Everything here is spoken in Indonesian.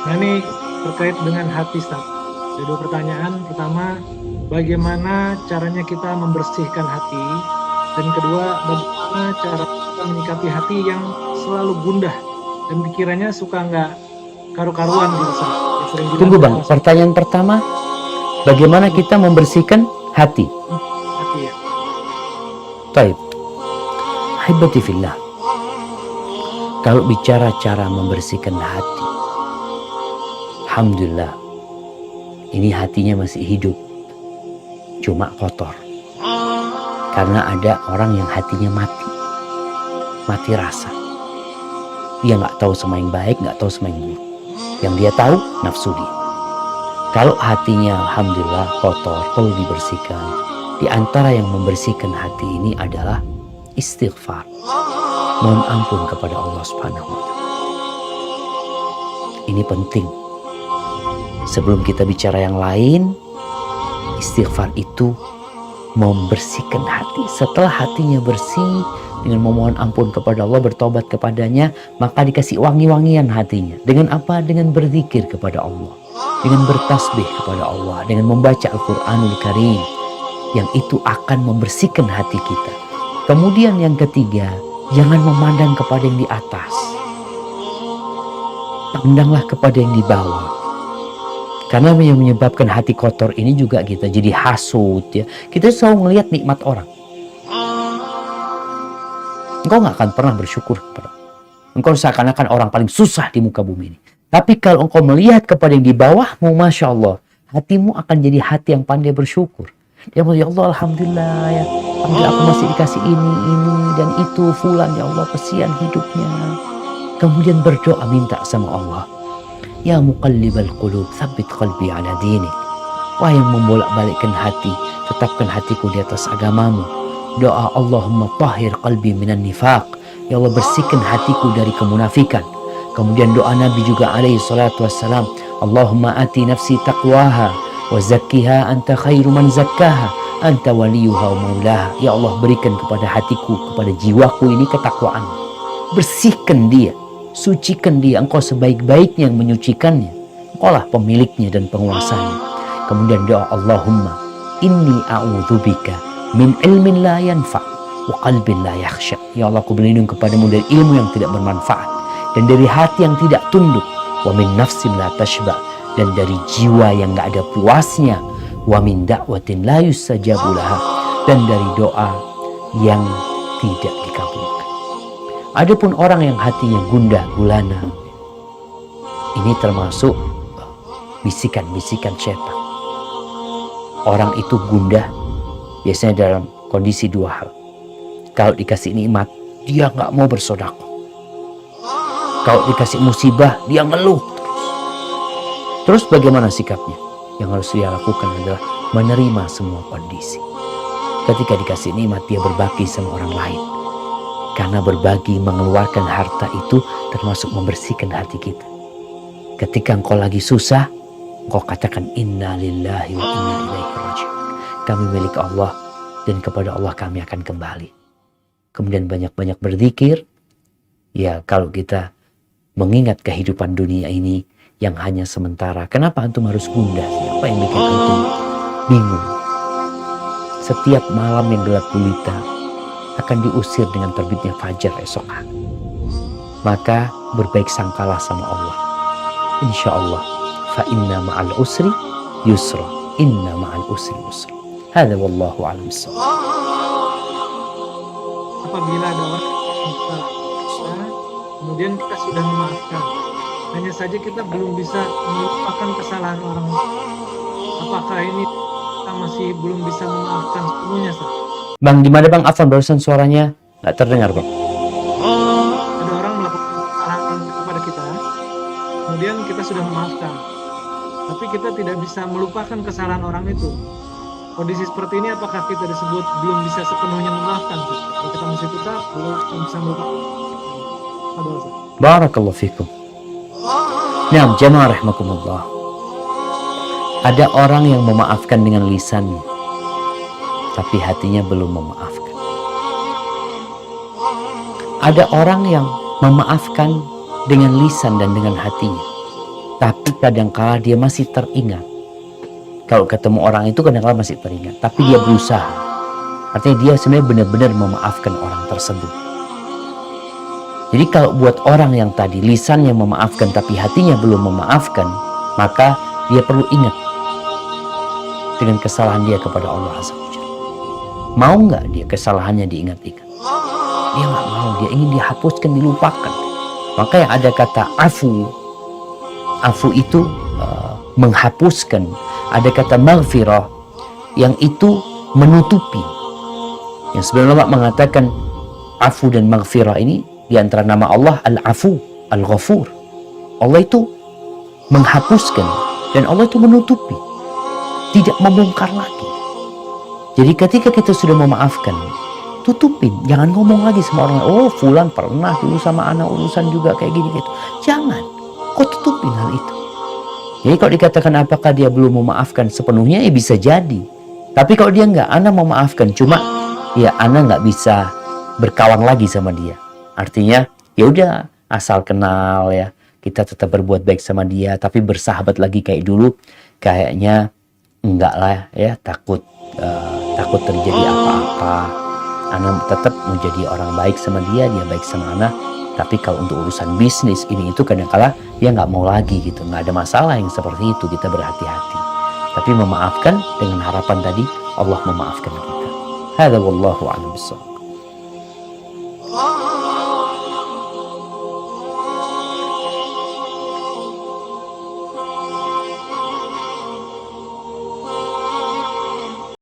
Nah ini terkait dengan hati, Ustaz. Ada dua pertanyaan. Pertama, bagaimana caranya kita membersihkan hati? Dan kedua, bagaimana cara kita menyikapi hati yang selalu gundah dan pikirannya suka nggak karu-karuan gitu, Ustaz. Yang sering bilang Tunggu Bang, bahwa pertanyaan pertama, bagaimana kita membersihkan hati? hati ya. Taib. Ahibati fillah. Kalau bicara cara membersihkan hati, alhamdulillah, ini hatinya masih hidup, cuma kotor. Karena ada orang yang hatinya mati rasa. Dia nggak tahu sama yang baik, nggak tahu sama yang buruk. Yang dia tahu nafsu dia. Kalau hatinya alhamdulillah kotor, perlu dibersihkan. Di antara yang membersihkan hati ini adalah istighfar. Mohon ampun kepada Allah Subhanahu wa Ta'ala. Ini penting. Sebelum kita bicara yang lain, istighfar itu membersihkan hati. Setelah hatinya bersih, dengan memohon ampun kepada Allah, bertobat kepadanya, maka dikasih wangi-wangian hatinya. Dengan apa? Dengan berzikir kepada Allah, dengan bertasbih kepada Allah, dengan membaca Al-Quranul Karim, yang itu akan membersihkan hati kita. Kemudian yang ketiga, jangan memandang kepada yang di atas, pandanglah kepada yang di bawah. Karena yang menyebabkan hati kotor ini juga kita jadi hasut ya. Kita selalu melihat nikmat orang. Engkau nggak akan pernah bersyukur kepada engkau, seakan-akan orang paling susah di muka bumi ini. Tapi kalau engkau melihat kepada yang di bawahmu, Masya Allah, hatimu akan jadi hati yang pandai bersyukur. Dia bilang, ya Allah, alhamdulillah ya, alhamdulillah aku masih dikasih ini dan itu, fulan, ya Allah, kesian hidupnya. Kemudian berdoa, minta sama Allah, ya muqallibal qulub, tsabbit qalbi ala dinik. Wah yang membolak-balikkan hati, tetapkan hatiku di atas agamamu. Doa Allahumma tahhir qalbi minan nifaq. Ya Allah, bersihkan hatiku dari kemunafikan. Kemudian doa Nabi juga alaihi salatu wassalam, Allahumma ati nafsi taqwaha wa zakkiha anta khairu man zakkaha anta waliyuha wa maulaha. Ya Allah, berikan kepada hatiku, kepada jiwaku ini ketakwaan. Bersihkan dia, sucikan dia. Engkau sebaik-baiknya yang menyucikannya. Engkaulah pemiliknya dan penguasanya. Kemudian doa Allahumma inni a'udzubika min ilmin la yanfa' wa qalbin la yakhsha. Ya Allah, aku berlindung kepadamu dari ilmu yang tidak bermanfaat dan dari hati yang tidak tunduk, wa min nafsin la tashba, dan dari jiwa yang gak ada puasnya, wa min da'watin la yustajabu laha, dan dari doa yang tidak dikabulkan. Adapun orang yang hatinya gundah gulana, ini termasuk bisikan-bisikan setan. Orang itu gundah biasanya dalam kondisi dua hal. Kalau dikasih nikmat, dia nggak mau bersedekah. Kalau dikasih musibah, dia ngeluh terus. Bagaimana sikapnya? Yang harus dia lakukan adalah menerima semua kondisi. Ketika dikasih nikmat, dia berbagi sama orang lain. Karena berbagi, mengeluarkan harta itu termasuk membersihkan hati kita. Ketika engkau lagi susah, engkau katakan inna lillahi wa inna ilaihi raji'un. Kami milik Allah dan kepada Allah kami akan kembali. Kemudian banyak-banyak berzikir. Ya, kalau kita mengingat kehidupan dunia ini yang hanya sementara. Kenapa antum harus gundah? Apa yang bikin antum bingung? Setiap malam yang gelap gulita akan diusir dengan terbitnya fajar esok hari. Maka berbaik sangkalah sama Allah. Insya Allah, fa inna ma'al usri yusra, inna ma'al usri yusra. Hadza wallahu a'lam bissawab. Apabila ada orang yang salah, kemudian kita sudah memaafkan, hanya saja kita belum bisa melupakan kesalahan orang. Apakah ini kita masih belum bisa memaafkan sepenuhnya, Ustaz? Bang, di mana Bang? Afwan, barusan suaranya nggak terdengar, Bang. Ada orang melakukan kesalahan kepada kita, kemudian kita sudah memaafkan, tapi kita tidak bisa melupakan kesalahan orang itu. Kondisi seperti ini apakah kita disebut belum bisa sepenuhnya memaafkan? Kalau kita masih tetap belum bisa melupakan. Barakallahu fikum. Nah, jamaah rahimakumullah. Ada orang yang memaafkan dengan lisannya, tapi hatinya belum memaafkan. Ada orang yang memaafkan dengan lisan dan dengan hatinya, tapi kadangkala dia masih teringat. Kalau ketemu orang itu kadangkala masih teringat, tapi dia berusaha. Artinya dia sebenarnya benar-benar memaafkan orang tersebut. Jadi kalau buat orang yang tadi lisannya memaafkan tapi hatinya belum memaafkan, maka dia perlu ingat dengan kesalahan dia kepada Allah Azza wa Jalla. Mau nggak dia kesalahannya diingat-ingat? Dia nggak mau, dia ingin dihapuskan, dilupakan. Maka yang ada kata afu, afu itu menghapuskan. Ada kata maghfirah yang itu menutupi. Yang sebenarnya ulama mengatakan afu dan maghfirah ini di antara nama Allah Al-Afu, Al-Ghafur. Allah itu menghapuskan dan Allah itu menutupi, tidak membongkar lagi. Jadi ketika kita sudah memaafkan, tutupin, jangan ngomong lagi sama orang, oh fulan pernah dulu sama anak urusan juga kayak gini gitu. Jangan, kau tutupin hal itu. Jadi kalau dikatakan apakah dia belum memaafkan sepenuhnya, ya bisa jadi. Tapi kalau dia nggak, ana memaafkan, cuma ya ana nggak bisa berkawan lagi sama dia. Artinya ya udah, asal kenal ya, kita tetap berbuat baik sama dia, tapi bersahabat lagi kayak dulu, kayaknya enggak lah ya, takut terjadi apa-apa. Ana tetap mau jadi orang baik sama dia, dia baik sama ana. Tapi kalau untuk urusan bisnis ini itu kadang-kala dia nggak mau lagi gitu, nggak ada masalah yang seperti itu, kita berhati-hati. Tapi memaafkan dengan harapan tadi Allah memaafkan kita. Hadza wallahu a'lam bishawab.